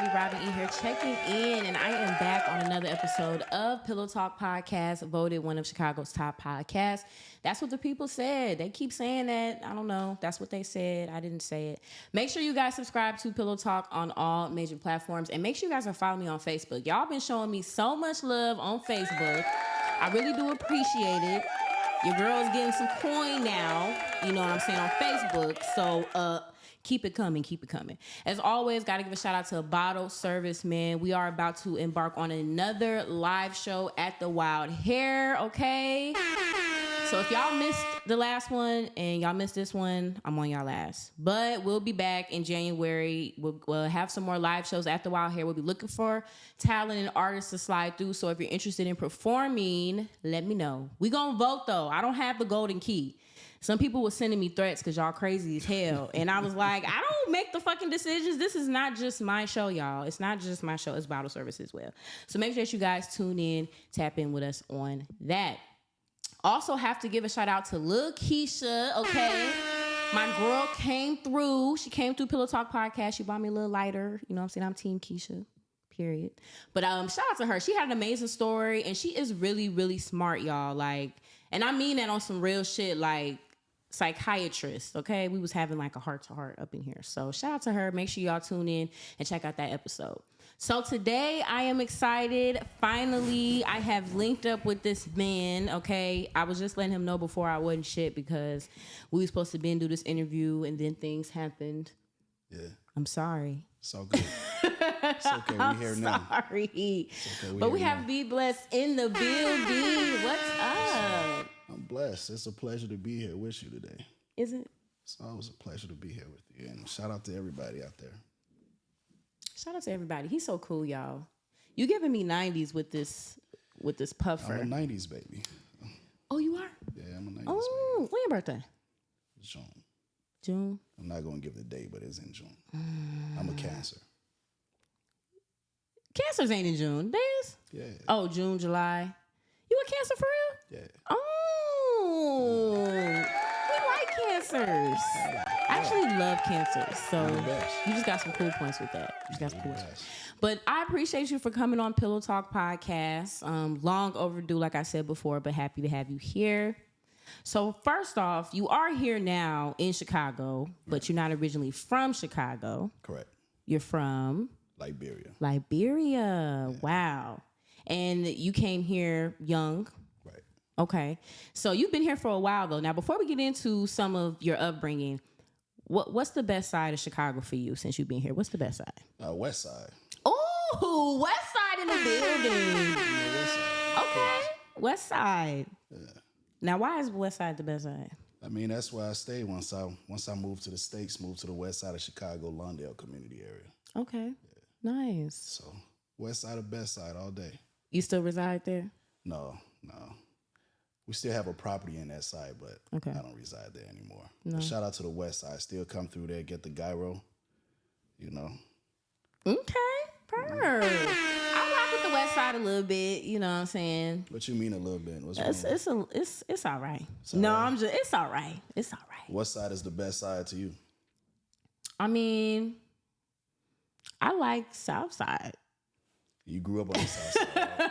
everybody. Robin E here checking in, and I am back on another episode of Pillow Talk Podcast, voted one of Chicago's top podcasts. That's what the people said. They keep saying that. I don't know. That's what they said. I didn't say it. Make sure you guys subscribe to Pillow Talk on all major platforms, and make sure you guys are following me on Facebook. Y'all been showing me so much love on Facebook. I really do appreciate it. Your girl is getting some coin now, you know what I'm saying, on Facebook. So, keep it coming, keep it coming. As always, got to give a shout out to Bottle Service, man. We are about to embark on another live show at the Wild Hair, okay? So if y'all missed the last one and y'all missed this one, I'm on y'all last. But we'll be back in January. We'll have some more live shows at the Wild Hair. We'll be looking for talent and artists to slide through. So if you're interested in performing, let me know. We gonna vote, though. I don't have the golden key. Some people were sending me threats because y'all crazy as hell. And I was like, I don't make the fucking decisions. This is not just my show, y'all. It's not just my show. It's Bottle Service as well. So make sure that you guys tune in, tap in with us on that. Also have to give a shout out to Lil Keisha, okay? My girl came through. She came through Pillow Talk Podcast. She bought me a little lighter. You know what I'm saying? I'm Team Keisha, period. But shout out to her. She had an amazing story, and she is really, really smart, y'all. Like, and I mean that on some real shit, like, psychiatrist, okay? We was having like a heart-to-heart up in here. So shout out to her. Make sure y'all tune in and check out that episode. So today I am excited. Finally, I have linked up with this man, okay? I was just letting him know before I wasn't shit because we were supposed to be and do this interview and then things happened. Yeah. I'm sorry. It's all good. It's okay. We're here now. Sorry. Okay, but we have Be.Bless in the building. What's up? I'm blessed. It's a pleasure to be here with you today. Is it? It's always a pleasure to be here with you. And shout out to everybody out there. Shout out to everybody. He's so cool, y'all. You giving me 90s with this puffer. I'm a 90s baby. Oh, you are? Yeah, I'm a 90s baby. When your birthday? June. June? I'm not going to give the date, but it's in June. I'm a Cancer. Cancers ain't in June. Theirs? Yeah. Oh, June, July. You a Cancer for real? Yeah. Oh. We like Cancers. I actually love Cancers. So you just got some cool points with that. You just got some cool points. But I appreciate you for coming on Pillow Talk Podcast. Long overdue, like I said before, but happy to have you here. So first off, you are here now in Chicago, but you're not originally from Chicago. Correct. You're from? Liberia. Yeah. Wow. And you came here young. Right. Okay. So you've been here for a while, though. Now, before we get into some of your upbringing, what's the best side of Chicago for you since you've been here? What's the best side? West Side. Oh, West Side in the building. West Side. Okay. West Side. Yeah. Now, why is West Side the best side? I mean, that's where I stayed once I moved to the States, moved to the West Side of Chicago, Lawndale community area. Okay. Yeah. Nice. So West Side, the best side all day. You still reside there? No. We still have a property in that side, but okay. I don't reside there anymore. No. But shout out to the West Side. Still come through there, get the gyro, you know. Okay. I rock with the West Side a little bit, you know what I'm saying? What you mean a little bit? It's all right. It's all right. It's all right. It's all right. What side is the best side to you? I mean, I like South Side. You grew up on the South Side,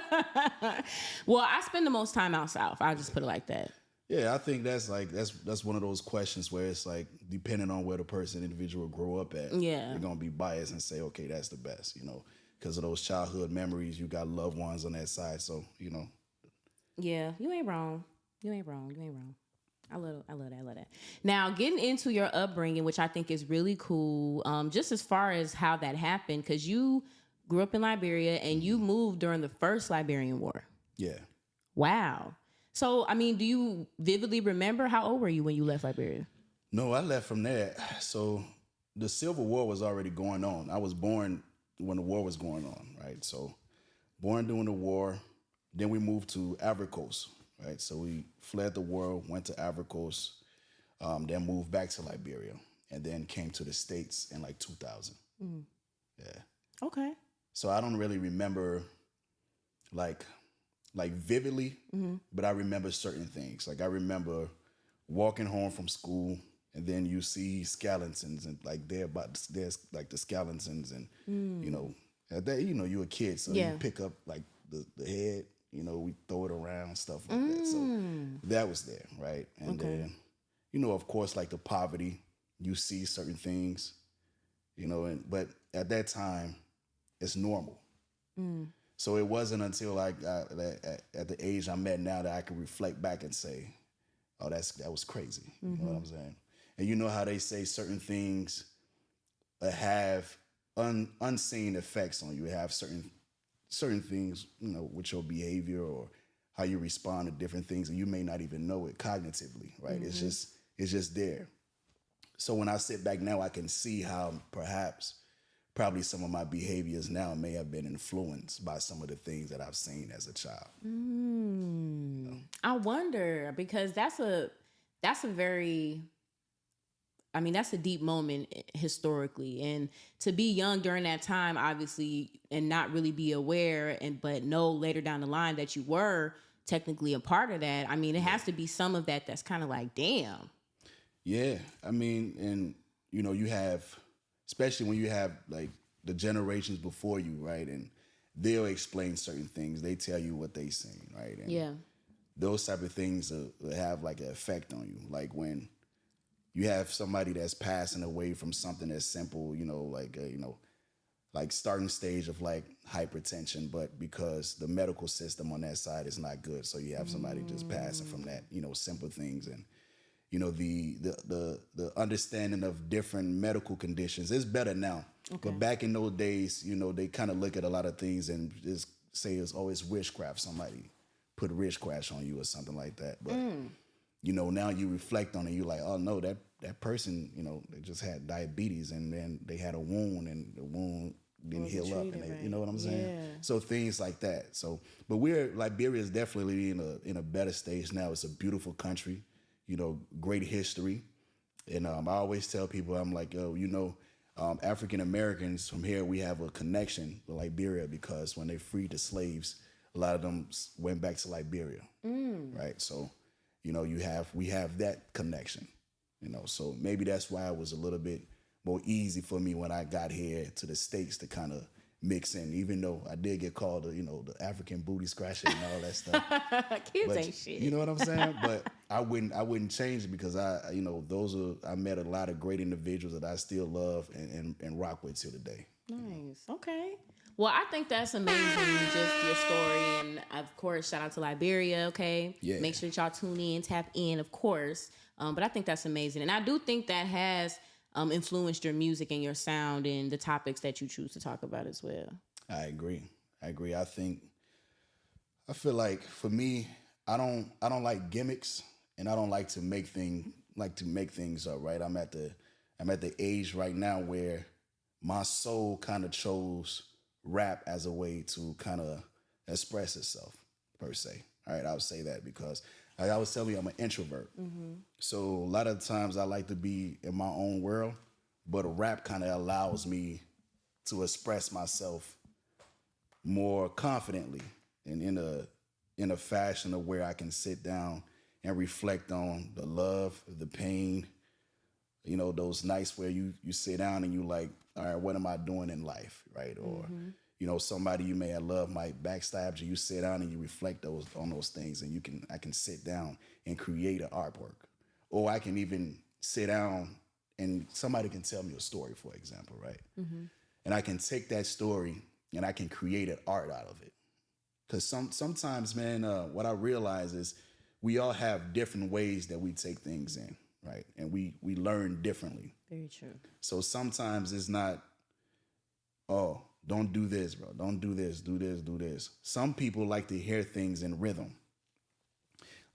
right? Well, I spend the most time out South. I'll just put it like that. Yeah, I think that's one of those questions where it's like, depending on where the individual grew up at, yeah, you're going to be biased and say, okay, that's the best, you know, because of those childhood memories. You got loved ones on that side, so, you know. Yeah, you ain't wrong. I love that. Now, getting into your upbringing, which I think is really cool, just as far as how that happened, because you grew up in Liberia and you moved during the first Liberian War. Yeah. Wow. So, I mean, do you vividly remember how old were you when you left Liberia? No, I left from there. So the Civil War was already going on. I was born when the war was going on, right? So born during the war. Then we moved to Ivory Coast, right? So we fled the war, went to Ivory Coast, then moved back to Liberia, and then came to the States in like 2000. Mm. Yeah. Okay. So I don't really remember like vividly, but I remember certain things. Like I remember walking home from school and then you see skeletons and like there's like the skeletons and you know at that you're a kid, so you pick up like the head, we throw it around, stuff like that. So that was there, right? And then of course, like the poverty, you see certain things, but at that time it's normal. So it wasn't until like at the age I'm at now that I can reflect back and say, oh, that was crazy. You know what I'm saying? And you know how they say certain things have unseen effects on you. It have certain things, with your behavior or how you respond to different things, and you may not even know it cognitively, right? It's just there. So when I sit back now, I can see how probably some of my behaviors now may have been influenced by some of the things that I've seen as a child. I wonder, because that's a very, that's a deep moment historically. And to be young during that time, obviously, and not really be aware, but know later down the line that you were technically a part of that. It has to be some of that that's kind of like, damn. Yeah. And, you have, especially when you have like the generations before you, right? And they'll explain certain things. They tell you what they seen, right? And those type of things will have like an effect on you. Like when you have somebody that's passing away from something as simple, like starting stage of like hypertension, but because the medical system on that side is not good, so you have somebody just passing from that, simple things. And the understanding of different medical conditions is better now. Okay. But back in those days, they kind of look at a lot of things and just say it's always witchcraft. Somebody put witchcraft on you or something like that. But now you reflect on it, you're like, oh no, that person, they just had diabetes and then they had a wound and the wound didn't heal up, and they, you know what I'm saying? Yeah. So things like that. So, but Liberia is definitely in a better stage now. It's a beautiful country, great history. And I always tell people, I'm like, African Americans from here, we have a connection with Liberia because when they freed the slaves, a lot of them went back to Liberia, right? So, we have that connection, so maybe that's why it was a little bit more easy for me when I got here to the States to kind of mix in, even though I did get called, the African booty scratcher and all that stuff. Kids ain't shit. You know what I'm saying? But I wouldn't change it because I met a lot of great individuals that I still love and rock with till today. Nice. Okay. Well, I think that's amazing, just your story. And, of course, shout out to Liberia, okay? Yeah. Make sure that y'all tune in, tap in, of course. But I think that's amazing. And I do think that has influenced your music and your sound and the topics that you choose to talk about as well. I agree. I feel like, for me, I don't like gimmicks, and I don't like to make things up, right? I'm at the age right now where my soul kind of chose rap as a way to kind of express itself, per se. All right, I would say that because like I was telling you, I'm an introvert. So a lot of times I like to be in my own world, but rap kind of allows me to express myself more confidently and in a fashion of where I can sit down and reflect on the love, the pain, those nights where you sit down and you like, all right, what am I doing in life, right? Or, somebody you may have loved might backstab you. You sit down and you reflect on those things, and I can sit down and create an artwork. Or I can even sit down and somebody can tell me a story, for example, right? And I can take that story and I can create an art out of it. Because sometimes, man, what I realize is we all have different ways that we take things in, right? And we learn differently. Very true. So sometimes it's not, oh, don't do this, bro. Don't do this, do this, do this. Some people like to hear things in rhythm.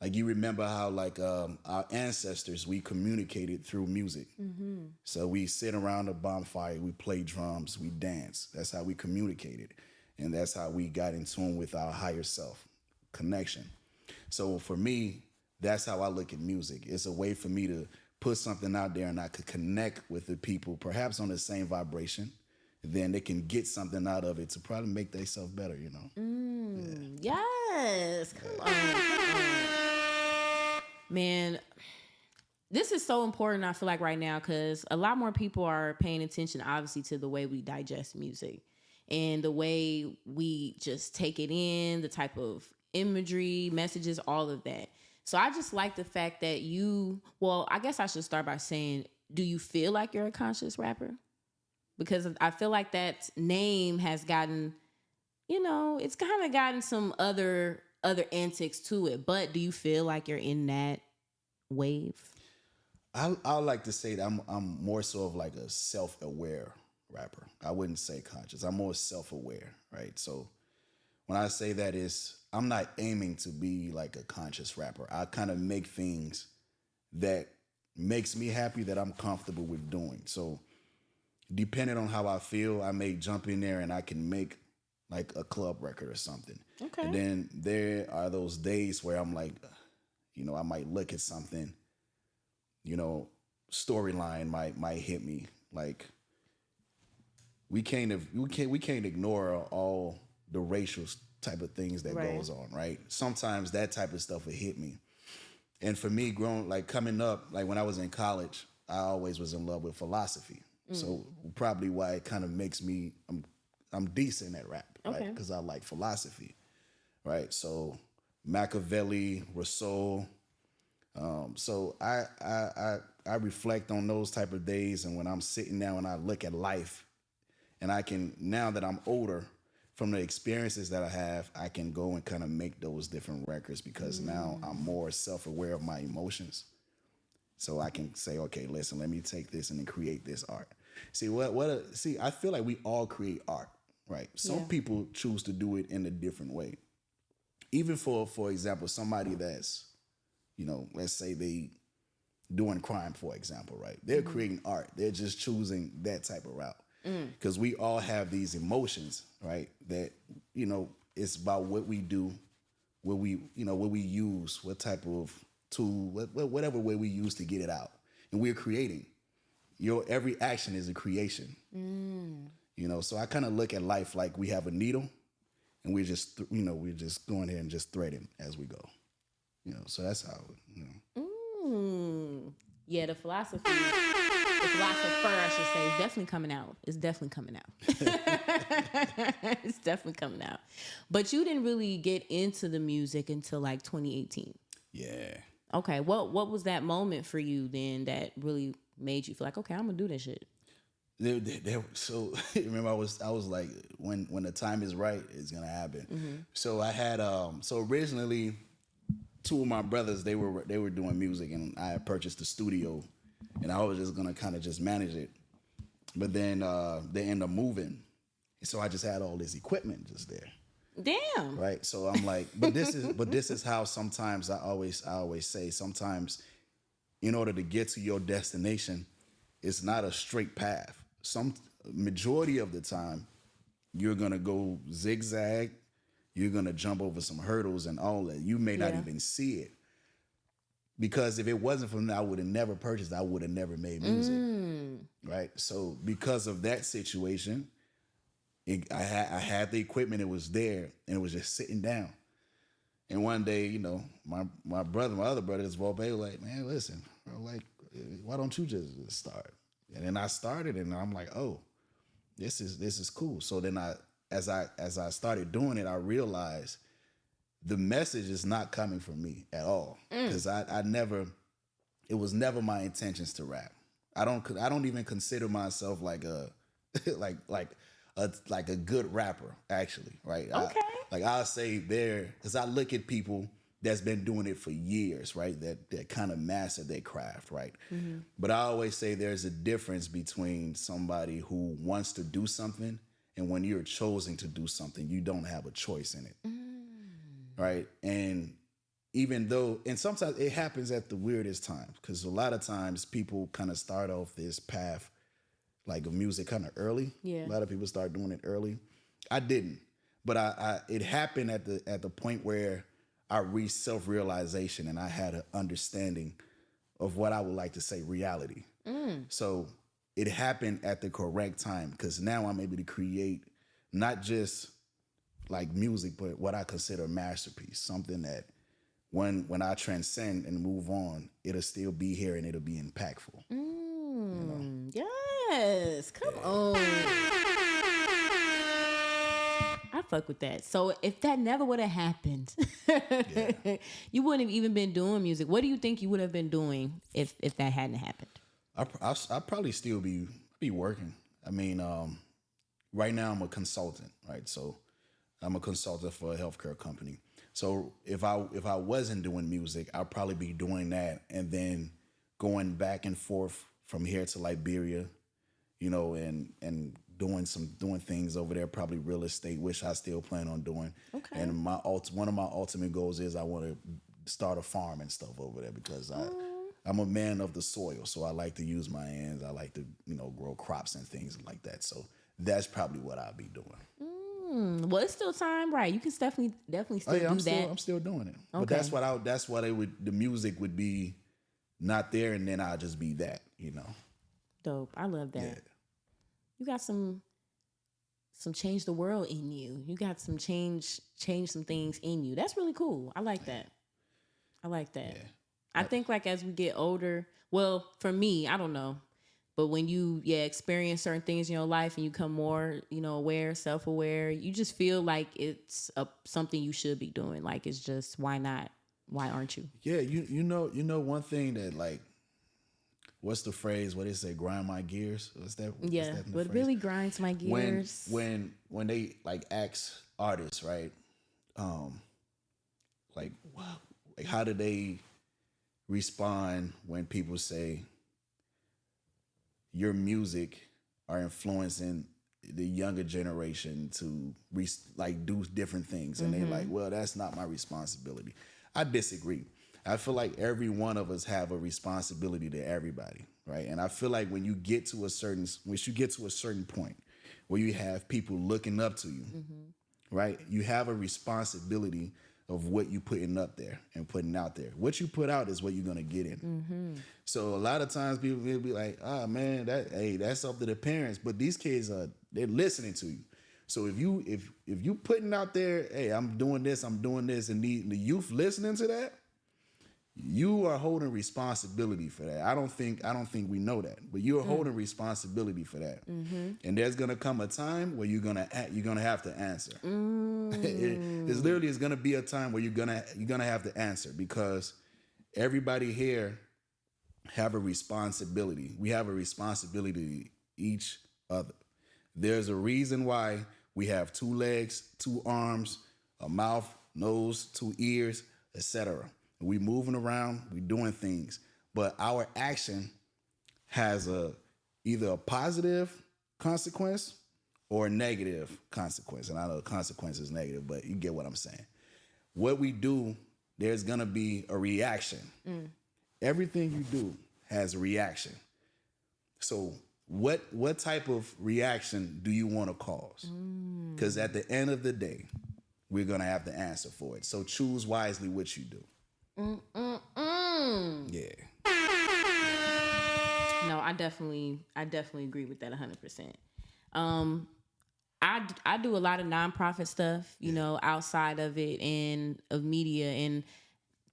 Like you remember how like our ancestors, we communicated through music. So we sit around a bonfire, we play drums, we dance. That's how we communicated. And that's how we got in tune with our higher self, connection. So for me, that's how I look at music. It's a way for me to put something out there and I could connect with the people, perhaps on the same vibration. Then they can get something out of it to probably make themselves better, Yeah. Yes. Come on. Man, This is so important, I feel like, right now, because a lot more people are paying attention, obviously, to the way we digest music and the way we just take it in, the type of imagery, messages, all of that. So I just like the fact that I guess I should start by saying, do you feel like you're a conscious rapper? Because I feel like that name has gotten, it's kind of gotten some other antics to it. But do you feel like you're in that wave? I like to say that I'm more so of like a self-aware rapper. I wouldn't say conscious. I'm more self-aware, right? So when I say that I'm not aiming to be like a conscious rapper. I kind of make things that makes me happy, that I'm comfortable with doing. So depending on how I feel, I may jump in there and I can make like a club record or something. Okay. And then there are those days where I'm like, I might look at something, storyline might hit me. Like we can't ignore all the racial type of things that goes on, right? Sometimes that type of stuff will hit me. And for me, coming up, like when I was in college, I always was in love with philosophy. So probably why it kind of makes me, I'm decent at rap, right? Because I like philosophy, right? So Machiavelli, Rousseau. So I reflect on those type of days, and when I'm sitting down and I look at life, and I can, now that I'm older, from the experiences that I have, I can go and kind of make those different records because now I'm more self-aware of my emotions. So I can say, okay, listen, let me take this and then create this art. See, I feel like we all create art, right? Some people choose to do it in a different way. Even for example, somebody that's, let's say they doing crime, for example, right? They're creating art. They're just choosing that type of route. Because we all have these emotions, right? That, it's about what we do, what we use, what type of tool, whatever way we use to get it out. And we're creating. Every action is a creation. So I kind of look at life like we have a needle and we're just, we're just going here and just threading as we go. So that's how, Yeah, the philosopher, I should say, is definitely coming out. It's definitely coming out. It's definitely coming out. But you didn't really get into the music until like 2018. Yeah. Okay, what was that moment for you then that really made you feel like, okay, I'm gonna do this shit? So remember, I was like, when the time is right, it's gonna happen. So I had so originally, two of my brothers, they were doing music, and I had purchased the studio, and I was just gonna kind of just manage it. But then they ended up moving, and so I just had all this equipment just there. Damn. Right. So I'm like, but this is how sometimes I always say, sometimes in order to get to your destination, it's not a straight path. Some majority of the time, you're gonna go zigzag. You're gonna jump over some hurdles and all that. You may not even see it. Because if it wasn't for me, I would have never purchased. I would have never made music. Right. So because of that situation, I had the equipment. It was there, and it was just sitting down. And one day, my other brother, this Volpe, was like, man, listen, bro, like, why don't you just start? And then I started, and I'm like, oh, this is cool. So then as I started doing it, I realized the message is not coming from me at all, because it was never my intentions to rap. I don't even consider myself like a like a good rapper, actually, right? Okay. I'll say there, because I look at people that's been doing it for years, right? That kind of mastered their craft, right? But I always say there's a difference between somebody who wants to do something and when you're chosen to do something, you don't have a choice in it, right? And even though, and sometimes it happens at the weirdest times, because a lot of times people kind of start off this path like of music kind of early. Yeah. A lot of people start doing it early. I didn't, but it happened at the point where I reached self-realization and I had an understanding of what I would like to say reality. So it happened at the correct time, because now I'm able to create not just like music, but what I consider a masterpiece, something that when I transcend and move on, it'll still be here and it'll be impactful. Yes, come on. I fuck with that. So if that never would have happened, you wouldn't have even been doing music. What do you think you would have been doing if that hadn't happened? I'd probably still be working. I mean, right now I'm a consultant, right? So I'm a consultant for a healthcare company. So if I wasn't doing music, I'd probably be doing that and then going back and forth from here to Liberia, you know, and doing things over there, probably real estate, which I still plan on doing. Okay. And one of my ultimate goals is I want to start a farm and stuff over there because I'm a man of the soil, so I like to use my hands. I like to, you know, grow crops and things like that. So that's probably what I'll be doing. Well, it's still time, right? You can definitely still do that. I'm still doing it. Okay. But that's what the music would be not there, and then I'll just be that, you know. Dope. I love that. Yeah. You got some change the world in you. You got some change some things in you. That's really cool. I like that. Yeah. I think like as we get older, well, for me, I don't know. But when you experience certain things in your life and you become more, you know, aware, self-aware, you just feel like it's something you should be doing. Like it's just, why not? Why aren't you? Yeah, you know one thing that, like, what's the phrase? What they say, grind my gears? What's that? Yeah, what really grinds my gears. When they like ask artists, right? Like how do they respond when people say your music are influencing the younger generation to do different things, and they're like, well, that's not my responsibility. I disagree. I feel like every one of us have a responsibility to everybody, right? And I feel like when you get to a certain point where you have people looking up to you, right? You have a responsibility of what you putting up there and putting out there. What you put out is what you're gonna get in. So a lot of times people will be like, "Oh man, that's up to the parents." But these kids they're listening to you. So if you putting out there, "Hey, I'm doing this," and the youth listening to that, you are holding responsibility for that. I don't think we know that, but you're holding responsibility for that. And there's gonna come a time where you're gonna have to answer. It's gonna be a time where you're gonna have to answer, because everybody here have a responsibility. We have a responsibility to each other. There's a reason why we have 2 legs, 2 arms, a mouth, nose, 2 ears, etc. We moving around, we doing things, but our action has either a positive consequence or a negative consequence. And I know the consequence is negative, but you get what I'm saying. What we do, there's gonna be a reaction. Everything you do has a reaction. So what type of reaction do you want to cause? Because at the end of the day, we're gonna have to answer for it. So choose wisely what you do. Yeah. No, I definitely agree with that 100%. I do a lot of nonprofit stuff, you know, outside of it and of media. And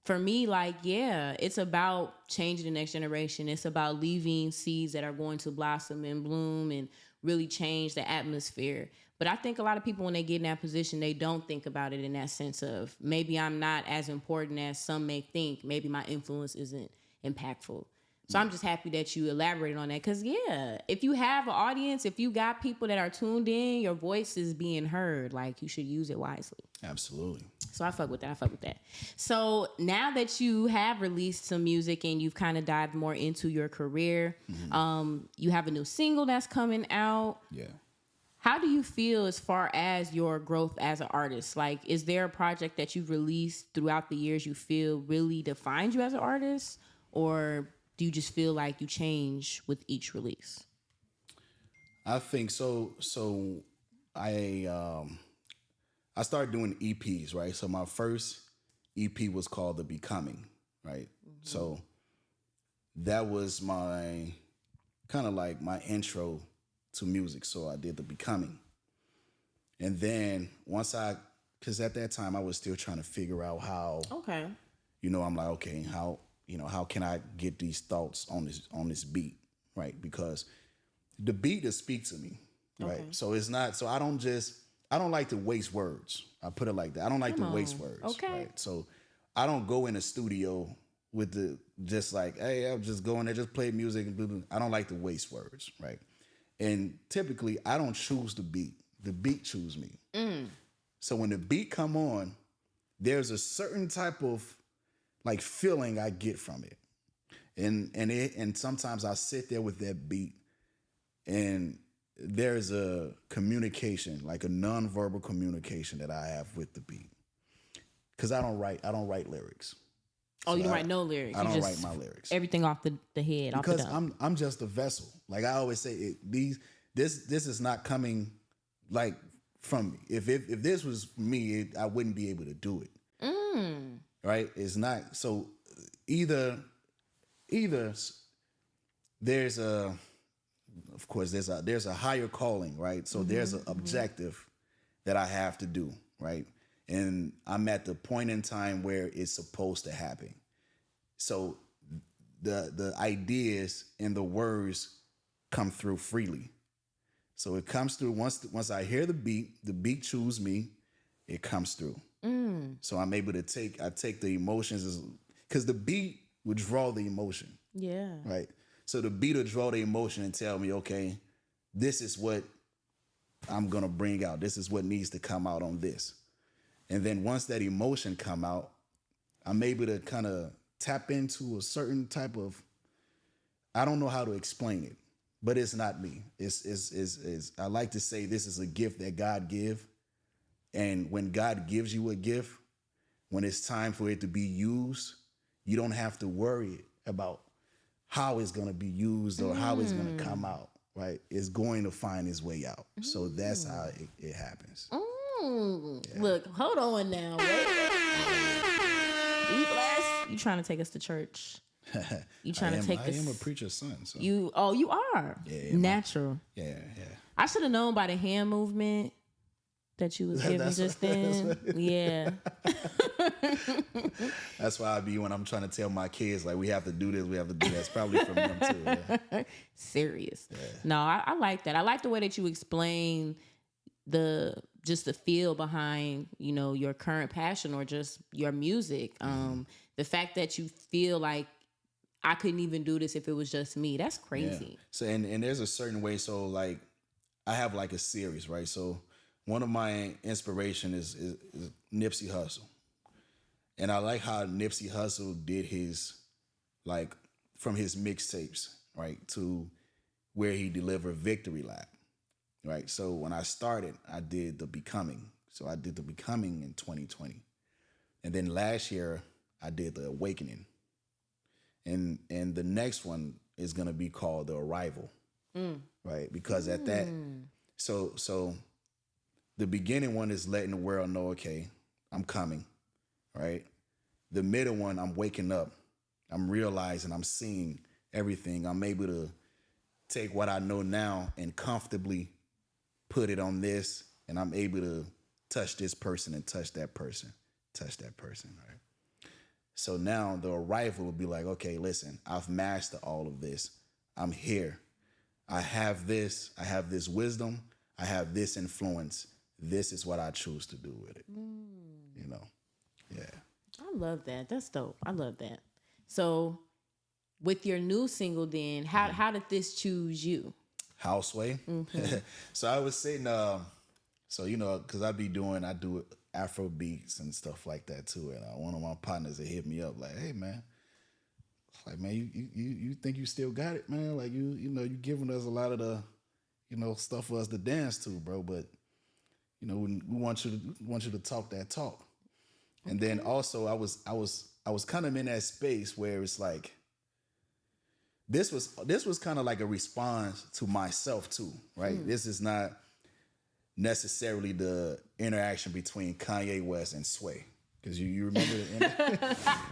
for me, like, it's about changing the next generation. It's about leaving seeds that are going to blossom and bloom and really change the atmosphere. But I think a lot of people, when they get in that position, they don't think about it in that sense of, maybe I'm not as important as some may think. Maybe my influence isn't impactful. So I'm just happy that you elaborated on that. Because, if you have an audience, if you got people that are tuned in, your voice is being heard. Like, you should use it wisely. Absolutely. So I fuck with that. So now that you have released some music and you've kind of dived more into your career, you have a new single that's coming out. Yeah. How do you feel as far as your growth as an artist? Like, is there a project that you've released throughout the years you feel really defines you as an artist? Or do you just feel like you change with each release? I think so. So I started doing EPs, right? So my first EP was called The Becoming, right? So that was my kind of like my intro to music. So I did The Becoming. And then because at that time I was still trying to figure out how, I'm like, okay, how can I get these thoughts on this beat, right? Because the beat will speak to me, right? Okay. So it's not. So I don't like to waste words. I put it like that. I don't like to waste words, Okay. right? So I don't go in the studio with the just like, hey, I'll just go in there, just play music and blah. I don't like to waste words, right? And typically, I don't choose the beat. The beat choose me. So when the beat come on, there's a certain type of like feeling I get from it. And sometimes I sit there with that beat and there's a communication, like a nonverbal communication that I have with the beat. Cause I don't write lyrics. Oh, you don't write no lyrics. I don't write my lyrics. Everything off the head. Because off the dome. I'm just a vessel. Like I always say, this is not coming like from me. If this was me, I wouldn't be able to do it. Right? It's not. So either there's a, of course there's a higher calling, right? So there's an objective that I have to do, right? And I'm at the point in time where it's supposed to happen. So the ideas and the words come through freely. So it comes through once I hear the beat choose me, it comes through. So I'm able to take the emotions because the beat would draw the emotion. Yeah. Right. So the beat will draw the emotion and tell me, okay, this is what I'm gonna bring out. This is what needs to come out on this. And then once that emotion come out, I'm able to kind of tap into a certain type of, I don't know how to explain it, but it's not me. It's I like to say this is a gift that God give. And when God gives you a gift, when it's time for it to be used, you don't have to worry about how it's going to be used or how it's going to come out, right? It's going to find its way out. So that's how it happens. Yeah. Look, hold on now. B.Bless, you trying to take us to church? You trying to take us? I am a preacher's son. So. You are natural. Yeah. I should have known by the hand movement that you was giving just then. Yeah. That's why I be when I'm trying to tell my kids, like, we have to do this, we have to do that. It's probably from them too. Yeah. Serious. Yeah. No, I like that. I like the way that you explain the feel behind, your current passion or just your music. The fact that you feel like I couldn't even do this if it was just me. That's crazy. Yeah. So and there's a certain way. So like I have like a series, right? So one of my inspiration is Nipsey Hussle. And I like how Nipsey Hussle did his, like, from his mixtapes, right, to where he delivered Victory Lap, right? So when I started, I did The Becoming. So I did The Becoming in 2020. And then last year, I did The Awakening. And the next one is going to be called The Arrival, right? Because at that, so the beginning one is letting the world know, okay, I'm coming, right? The middle one, I'm waking up. I'm realizing, I'm seeing everything. I'm able to take what I know now and comfortably put it on this, and I'm able to touch this person and touch that person, right? So now the arrival will be like, okay, listen, I've mastered all of this. I'm here. I have this wisdom. I have this influence. This is what I choose to do with it. Yeah. I love that. That's dope. I love that. So with your new single then, how did this choose you? Houseway. Mm-hmm. So I was saying, because I do Afro beats and stuff like that too. And one of my partners that hit me up like, hey man, you think you still got it, man? Like you giving us a lot of the, stuff for us to dance to, bro. But we want you to talk that talk. Okay. And then also I was kind of in that space where it's like, this was kind of like a response to myself too, right? This is not necessarily the interaction between Kanye West and Sway. Because you remember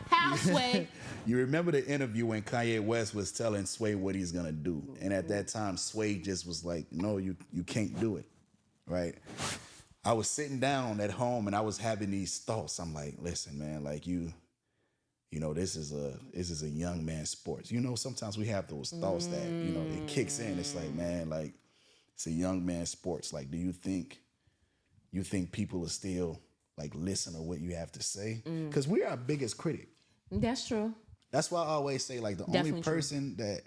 How Sway? You remember the interview when Kanye West was telling Sway what he's gonna do. And at that time, Sway just was like, no, you can't do it. Right? I was sitting down at home and I was having these thoughts. I'm like, listen, man, like you this is a young man's sports. Sometimes we have those thoughts that, it kicks in. It's like, man, like it's a young man's sports. Like, do you think people are still like listen to what you have to say? Because we are our biggest critic. That's true. That's why I always say, like, the Definitely only person that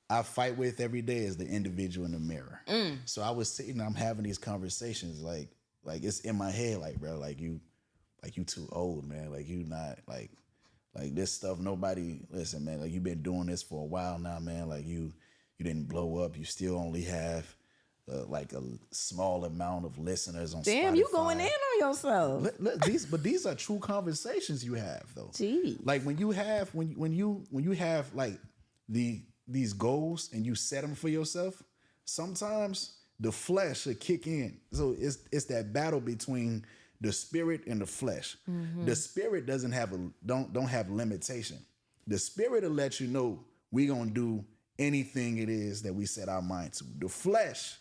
I fight with every day is the individual in the mirror. So I was sitting, I'm having these conversations, like it's in my head, like, bro, like you too old, man. Like, you not like this stuff. Nobody listen, man. Like, you've been doing this for a while now, man. Like, you didn't blow up. You still only have like a small amount of listeners on Spotify. You going in on yourself. These are true conversations you have, though. Gee. Like, when you have like these goals and you set them for yourself, sometimes the flesh will kick in. So it's that battle between the spirit and the flesh. The spirit don't have limitation. The spirit will let you know we gonna do anything it is that we set our mind to. The flesh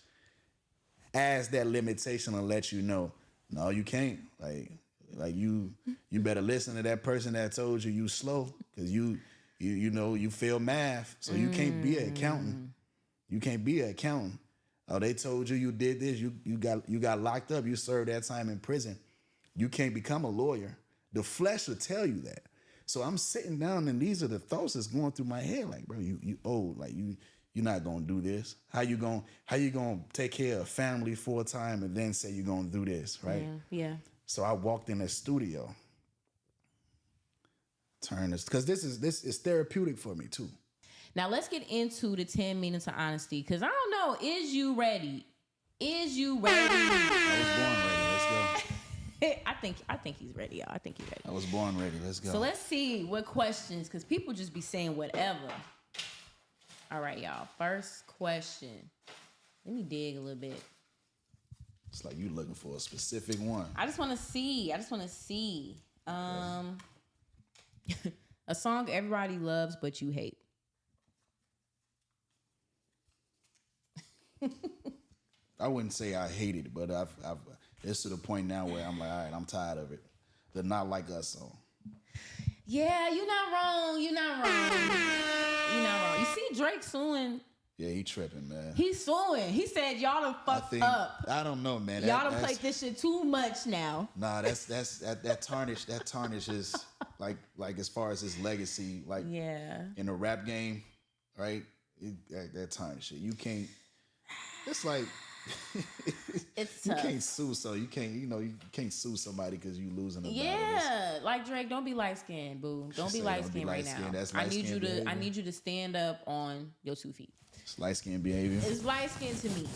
as that limitation will let you know, no, you can't. Like you better listen to that person that told you slow, because you fail math, so you can't be an accountant. You can't be an accountant. Oh, they told you did this. You got locked up. You served that time in prison. You can't become a lawyer. The flesh will tell you that. So I'm sitting down, and these are the thoughts that's going through my head. Like, bro, you old. Like, you're not gonna do this. How you gonna take care of family full time and then say you're gonna do this, right? Yeah. So I walked in the studio. Turn this, because this is therapeutic for me too. Now let's get into the 10 minutes of honesty, because I don't know. Is you ready? I was born ready. Let's go. I think he's ready, y'all. I think he's ready. I was born ready. Let's go. So let's see what questions, because people just be saying whatever. All right, y'all. First question. Let me dig a little bit. It's like you looking for a specific one. I just want to see. A song everybody loves but you hate. I wouldn't say I hate it, but I've it's to the point now where I'm like, all right, I'm tired of it. The Not Like Us song. Yeah, you're not wrong. You see Drake suing. Yeah, he tripping, man. He's suing. He said y'all done fucked up. I don't know, man. Y'all done played this shit too much now. Nah, that tarnish. That tarnish is like as far as his legacy, like in the rap game, right? That tarnish shit. You can't. It's like it's you tough. can't sue, so you can't sue somebody because you losing a battle. Yeah, like Drake, don't be light skinned, boo. Don't be light skinned right now. I need you to stand up on your 2 feet. It's light skinned behavior. It's light skinned to me.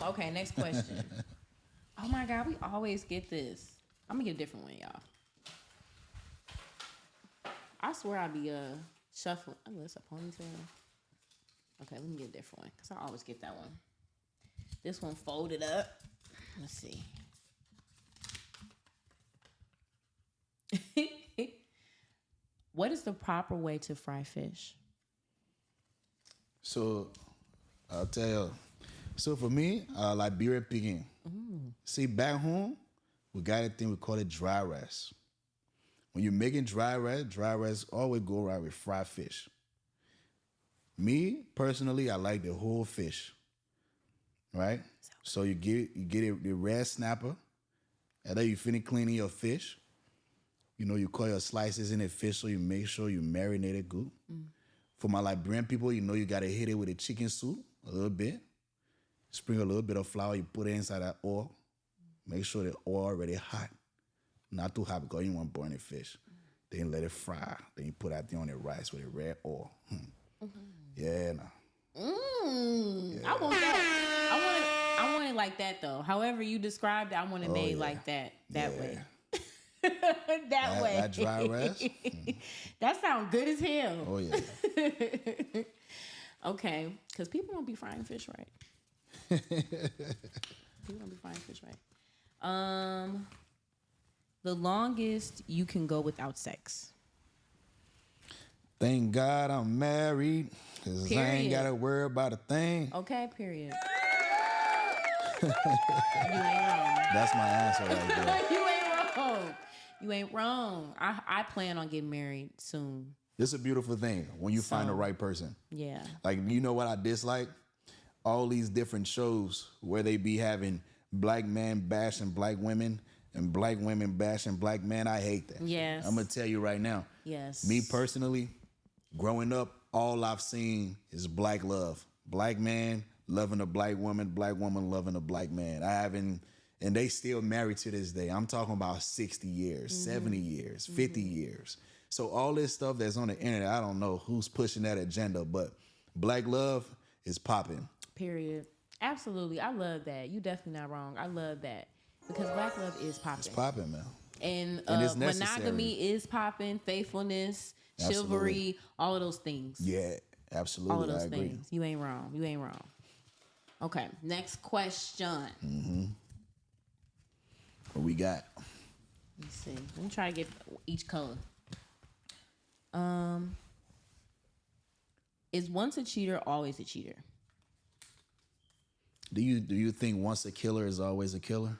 Okay, next question. Oh my God, we always get this. I'm gonna get a different one, y'all. I swear I be shuffling. Oh, it's a ponytail. Okay, let me get a different one, because I always get that one. This one folded up. Let's see. What is the proper way to fry fish? So, I'll tell you. So for me, Liberia picking. See, back home, we got a thing, we call it dry rice. When you're making dry rice always go around with fried fish. Me, personally, I like the whole fish. Right? So you get it, the red snapper, and then you finish cleaning your fish. You cut your slices in the fish, so you make sure you marinate it good. For my Liberian people, you got to hit it with a chicken soup a little bit. Sprinkle a little bit of flour, you put it inside that oil. Make sure the oil already hot. Not too hot because you want to burn the fish. Then let it fry. Then you put out there on the rice with the red oil. Yeah, nah. Yeah. I want that. I want it like that though. However you described it, I want it made like that way. that way. That dry rice. That sounds good as hell. Oh yeah. Okay, because people don't be frying fish right. People don't be frying fish right. The longest you can go without sex. Thank God I'm married, because I ain't got to worry about a thing. Okay, period. You ain't wrong. That's my answer right there. You ain't wrong. You ain't wrong. I plan on getting married soon. It's a beautiful thing when you find the right person. Yeah. Like, you know what I dislike? All these different shows where they be having black men bashing black women and black women bashing black men. I hate that. Yes. I'm going to tell you right now. Yes. Me personally, growing up, all I've seen is black love. Black man loving a black woman loving a black man. I haven't, and they still married to this day. I'm talking about 60 years, 70 years, 50 years. So all this stuff that's on the internet, I don't know who's pushing that agenda, but black love is popping. Period. Absolutely. I love that. You definitely not wrong. I love that. Because black love is popping. It's popping, man. And it's necessary. monogamy is popping, faithfulness, Absolutely. chivalry, all of those things. Yeah, absolutely. All of those I agree. things. You ain't wrong. You ain't wrong. Okay, next question. What we got? Let's see. Let me try to get each color. Is once a cheater, always a cheater? Do you think once a killer is always a killer?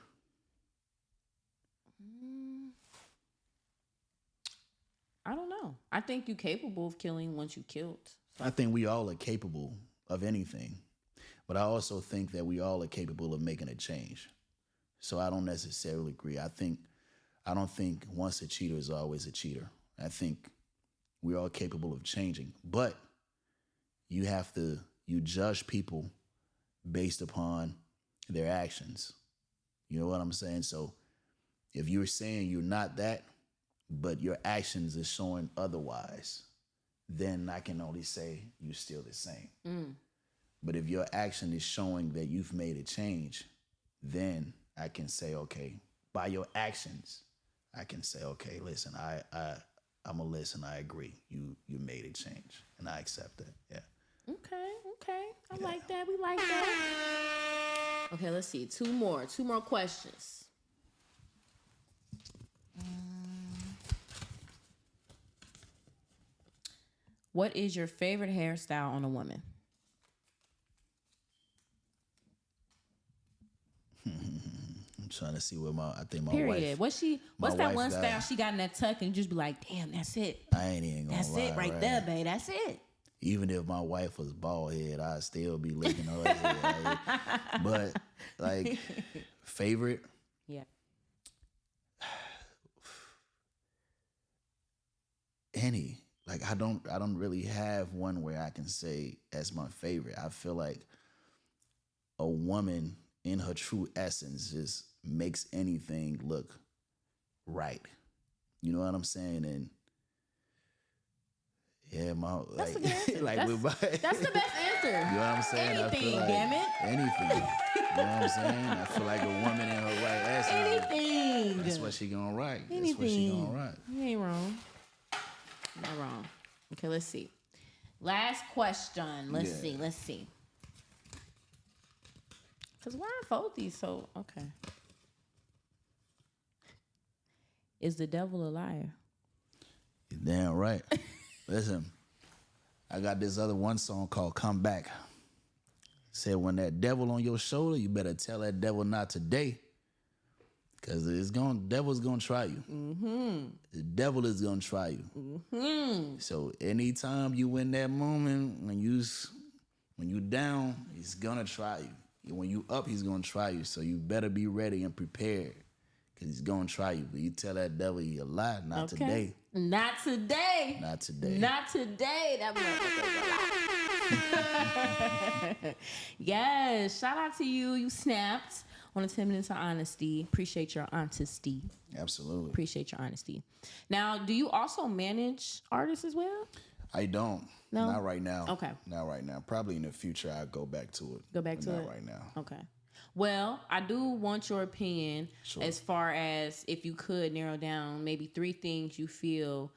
I don't know. I think you're capable of killing once you killed. I think we all are capable of anything, but I also think that we all are capable of making a change. So I don't necessarily agree. I don't think once a cheater is always a cheater. I think we're all capable of changing, but you judge people based upon their actions. You know what I'm saying? So if you're saying you're not that, but your actions is showing otherwise, then I can only say you're still the same. But if your action is showing that you've made a change, then I can say, okay, by your actions, I can say, okay, listen, I'm a listen, I agree. You made a change, and I accept that. Yeah. Okay. I like that. We like that. Okay, let's see. Two more questions. What is your favorite hairstyle on a woman? I'm trying to see what I think my Period. wife. What's that one style she got in that tuck and you just be like, damn, that's it. I ain't even gonna That's lie, it right there, babe. That's it. Even if my wife was bald head, I'd still be licking her head. Right? But like, favorite? Yeah. Any. Like, I don't really have one where I can say that's my favorite. I feel like a woman in her true essence just makes anything look right. You know what I'm saying? And yeah, That's the best answer. like that's the best answer. You know what I'm saying? Anything, like damn it. Anything. You know what I'm saying? I feel like a woman in her right essence. Anything. That's what she gonna write. Anything. That's what she gonna write. You ain't wrong. Not wrong. Okay, let's see. Last question. Let's see. Because why I fold these so... Okay. Is the devil a liar? You're damn right. Listen, I got this other one song called Come Back. Said when that devil on your shoulder, you better tell that devil not today. Because devil's gonna try you. The devil is gonna try you. So anytime you in that moment, when you down, he's gonna try you. When you up, he's gonna try you. So you better be ready and prepared. Because he's gonna try you. But you tell that devil you a lie, not today. Not today. Not today. Not today. That motherfucker's a lie. Yes. Shout out to you. You snapped on the 10 minutes of honesty. Appreciate your honesty. Absolutely. Appreciate your honesty. Now, do you also manage artists as well? I don't. No? Not right now. Okay. Not right now. Probably in the future I'll go back to it. Go back to it? Not right now. Okay. Well, I do want your opinion as far as if you could narrow down maybe 3 things you feel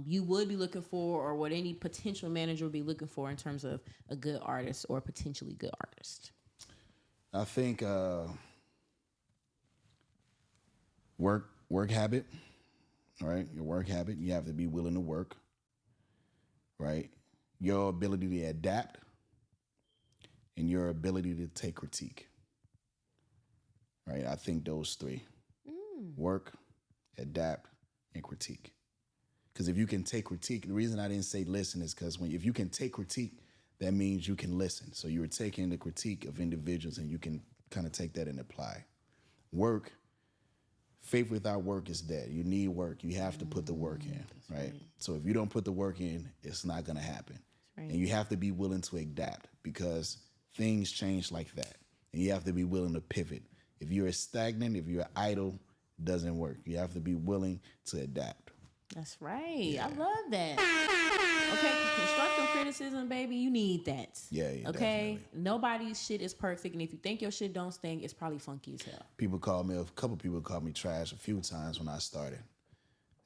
you would be looking for or what any potential manager would be looking for in terms of a good artist or potentially good artist. I think work habit, right? Your work habit. You have to be willing to work, right? Your ability to adapt and your ability to take critique, right? I think those 3. Work, adapt, and critique. Because if you can take critique, the reason I didn't say listen is because if you can take critique, that means you can listen. So you're taking the critique of individuals and you can kind of take that and apply. Work, faith without work is dead. You need work. You have to put the work in, right? So if you don't put the work in, it's not going to happen. And you have to be willing to adapt because things change like that. And you have to be willing to pivot. If you're stagnant, if you're idle, it doesn't work. You have to be willing to adapt. That's right. Yeah. I love that. Okay, constructive criticism, baby, you need that. Yeah, okay? Definitely. Nobody's shit is perfect, and if you think your shit don't stink, it's probably funky as hell. A couple people called me trash a few times when I started.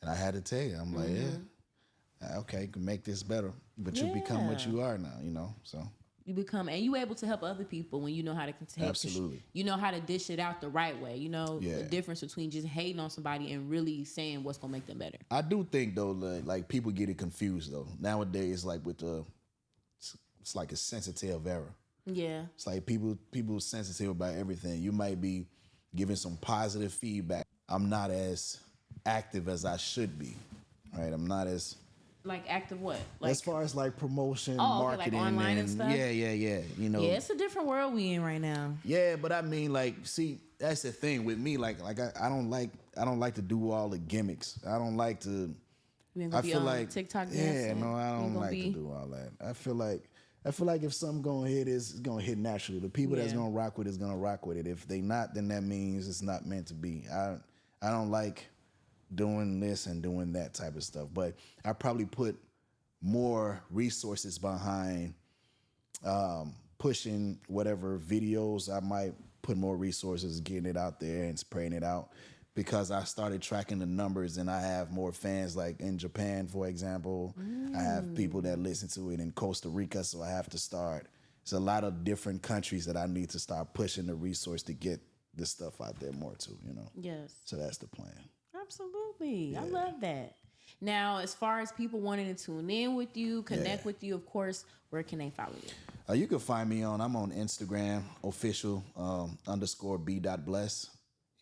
And I had to tell you, I'm like, yeah, okay, you can make this better. But you become what you are now, you know, so. You become, and you able to help other people when you know how to contain. Absolutely. You know how to dish it out the right way. You know the difference between just hating on somebody and really saying what's gonna make them better. I do think though, like people get it confused though. Nowadays, like it's like a sensitive era. Yeah. It's like people sensitive about everything. You might be giving some positive feedback. I'm not as active as I should be. Right. I'm not as. Like active what? Like, as far as like promotion, marketing, like online and stuff. Yeah. You know. Yeah, it's a different world we in right now. Yeah, but I mean, like, see, that's the thing with me. Like I don't like to do all the gimmicks. I don't like to. I feel like TikTok. Yeah, no, I don't like to do all that. I feel like if something gonna hit, it's gonna hit naturally. The people that's gonna rock with it is gonna rock with it. If they not, then that means it's not meant to be. I don't like doing this and doing that type of stuff. But I probably put more resources behind pushing whatever videos. I might put more resources getting it out there and spraying it out because I started tracking the numbers and I have more fans like in Japan, for example. I have people that listen to it in Costa Rica, so I have to start. It's a lot of different countries that I need to start pushing the resource to get this stuff out there more too, you know? Yes. So that's the plan. Absolutely. Yeah. I love that. Now, as far as people wanting to tune in with you, connect with you, of course, where can they follow you? You can find me I'm on Instagram, official _B.Bless.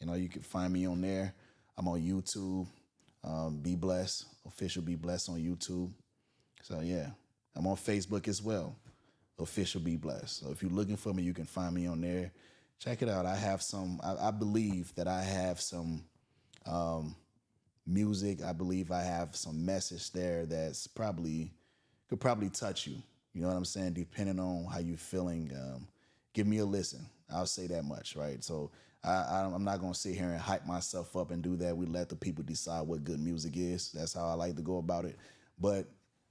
You know, you can find me on there. I'm on YouTube, B.Bless, official B.Bless on YouTube. So, yeah, I'm on Facebook as well, official B.Bless. So if you're looking for me, you can find me on there. Check it out. I have I believe that I have some music. I believe I have some message there that's could probably touch you. You know what I'm saying? Depending on how you're feeling, give me a listen. I'll say that much, right? So I'm not going to sit here and hype myself up and do that. We let the people decide what good music is. That's how I like to go about it. But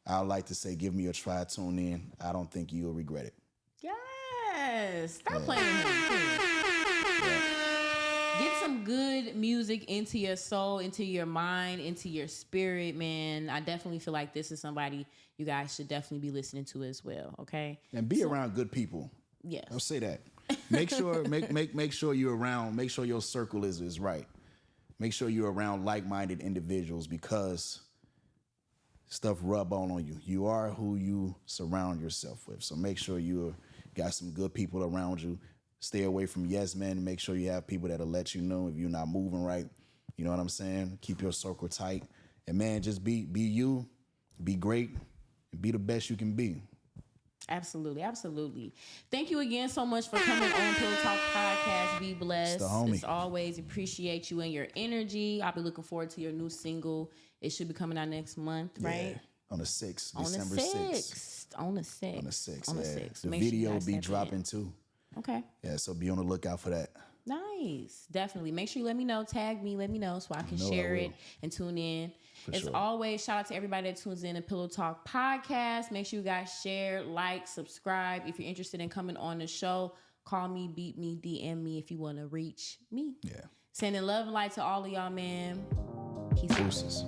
I like to say, give me a try, tune in. I don't think you'll regret it. Yes. Stop playing with him. Get some good music into your soul, into your mind, into your spirit, man. I definitely feel like this is somebody you guys should definitely be listening to as well, okay? And be around good people. Yes. I'll say that. Make sure make sure you're around, make sure your circle is right. Make sure you're around like-minded individuals because stuff rub on you. You are who you surround yourself with. So make sure you got some good people around you. Stay away from yes men. Make sure you have people that'll let you know if you're not moving right. You know what I'm saying? Keep your circle tight. And man, just be you, be great, and be the best you can be. Absolutely, absolutely. Thank you again so much for coming on Pillow Talk Podcast. Be blessed. As always, appreciate you and your energy. I'll be looking forward to your new single. It should be coming out next month, right? On the 6th, December 6th. On the 6th. The video will be dropping too. Okay. Yeah, so be on the lookout for that. Nice. Definitely. Make sure you let me know. Tag me. Let me know so I can share it and tune in. As always, shout out to everybody that tunes in to Pillow Talk Podcast. Make sure you guys share, like, subscribe. If you're interested in coming on the show, call me, beat me, DM me if you want to reach me. Yeah. Sending love and light to all of y'all, man. Peace.